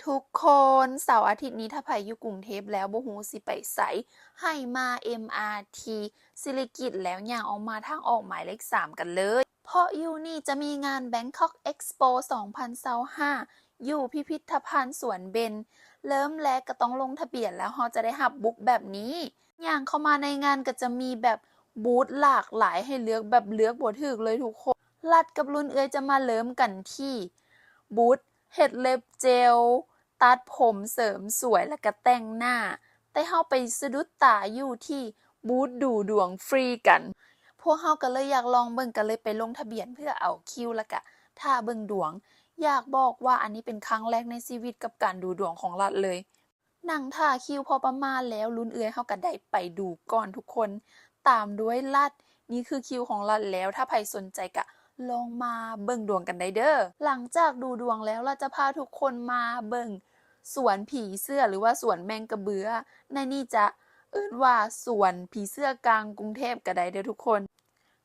ทุกคนเสาร์อาทิตย์นี้ถ้าไผอยู่กรุงเทพแล้วบ่ฮู้สิไปไสให้มา MRT สิริกิติ์แล้วย่างออกมาทางออกหมายเลข3กันเลยเพราะอยู่นี่จะมีงาน Bangkok Expo 2025อยู่พิพิธภัณฑ์สวนเบญเริ่มแรกก็ต้องลงทะเบียนแล้วเราจะได้รับบุ๊กแบบนี้ย่างเข้ามาในงานก็จะมีแบบบูธหลากหลายให้เลือกแบบเลือกบ่ถูกเลยทุกคนลัดกับรุ่นเอื้อยจะมาเริ่มกันที่บูธเฮ็ดเล็บเจลตัดผมเสริมสวยแล้วก็แต่งหน้าแต่เฮาไปสะดุดตาอยู่ที่บูธดูดวงฟรีกันพวกเฮาก็เลยอยากลองเบิ่งก็เลยไปลงทะเบียนเพื่อเอาคิวแล้วก็ท่าเบิ่งดวงอยากบอกว่าอันนี้เป็นครั้งแรกในชีวิตกับการดูดวงของรัฐเลยนั่งท่าคิวพอประมาณแล้วลุ้นเอื้อยเฮาก็ได้ไปดูก่อนทุกคนตามด้วยรัฐนี่คือคิวของรัฐแล้วถ้าใครสนใจก็ลองมาเบิ่งดวงกันได้เด้อหลังจากดูดวงแล้วเราจะพาทุกคนมาเบิ่งสวนผีเสื้อหรือว่าสวนแมงกะเบื้อในนี่จะเอิ้นว่าสวนผีเสื้อกลางกรุงเทพก็ได้เด้อทุกคน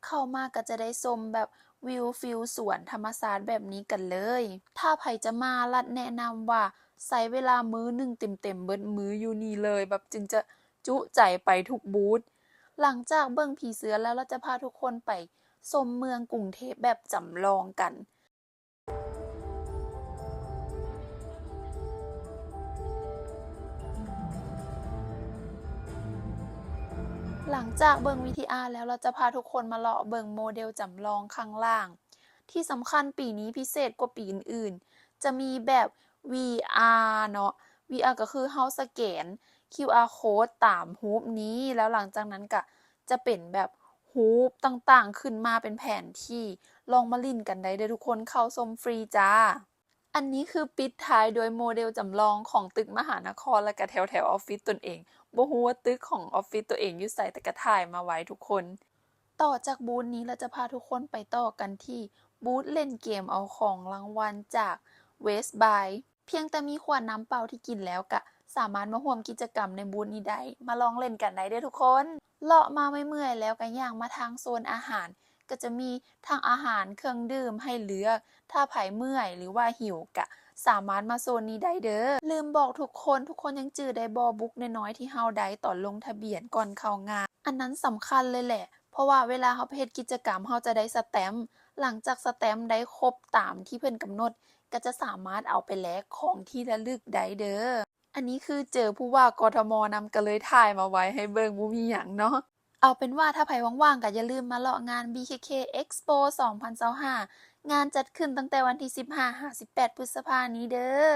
เข้ามาก็จะได้ชมแบบวิวฟิลสวนธรรมชาติแบบนี้กันเลยถ้าไผจะมารัดแนะนำว่าใช้เวลามื้อนึงเต็มๆเบิดมื้ออยู่นี่เลยแบบจึงจะจุใจไปทุกบูธหลังจากเบิ่งผีเสื้อแล้วเราจะพาทุกคนไปชมเมืองกรุงเทพแบบจำลองกันหลังจากเบิ่ง VTR แล้วเราจะพาทุกคนมาเลาะเบิ่งโมเดลจำลองข้างล่างที่สำคัญปีนี้พิเศษกว่าปีอื่นๆจะมีแบบ VR เนาะ VR ก็คือเฮาสแกน QR code ตามรูปนี้แล้วหลังจากนั้นก็จะเป็นแบบรูปต่างๆขึ้นมาเป็นแผนที่ลองมาลิ้นกันได้เด้อทุกคนเข้าชมฟรีจ้าอันนี้คือปิดท้ายโดยโมเดลจำลองของตึกมหานครและก็แถวๆออฟฟิศตนเองบ่ฮู้ว่าตึกของออฟฟิศตัวเองอยู่ไสแต่ก็ถ่ายมาไว้ทุกคนต่อจากบูธนี้เราจะพาทุกคนไปต่อกันที่บูธเล่นเกมเอาของรางวัลจาก West Buy เพียงแต่มีขวดน้ำเปล่าที่กินแล้วก็สามารถมาร่วมกิจกรรมในบูธนี้ได้มาลองเล่นกันได้เด้อทุกคนเลาะมาเมื่อยๆแล้วก็ย่างมาทางโซนอาหารก็จะมีทั้งอาหารเครื่องดื่มให้เลือกถ้าไผเมื่อยหรือว่าหิวก็สามารถมาโซนนี้ได้เด้อลืมบอกทุกคนยังจื้อได้บ่บุ๊กน้อยๆที่เฮาได้ตอนลงทะเบียนก่อนเข้างานอันนั้นสำคัญเลยแหละเพราะว่าเวลาเฮาไปเฮ็ดกิจกรรมเฮาจะได้สแตมป์หลังจากสแตมป์ได้ครบตามที่เพิ่นกำหนดก็จะสามารถเอาไปแลกของที่ระลึกได้เด้ออันนี้คือเจอผู้ว่ากทมนำก็เลยถ่ายมาไว้ให้เบิ่งบ่มีหยังเนาะเอาเป็นว่าถ้าไผว่างๆก็อย่าลืมมาเลาะงาน BKK Expo 2025งานจัดขึ้นตั้งแต่วันที่15-18 พฤษภาคมนี้เด้อ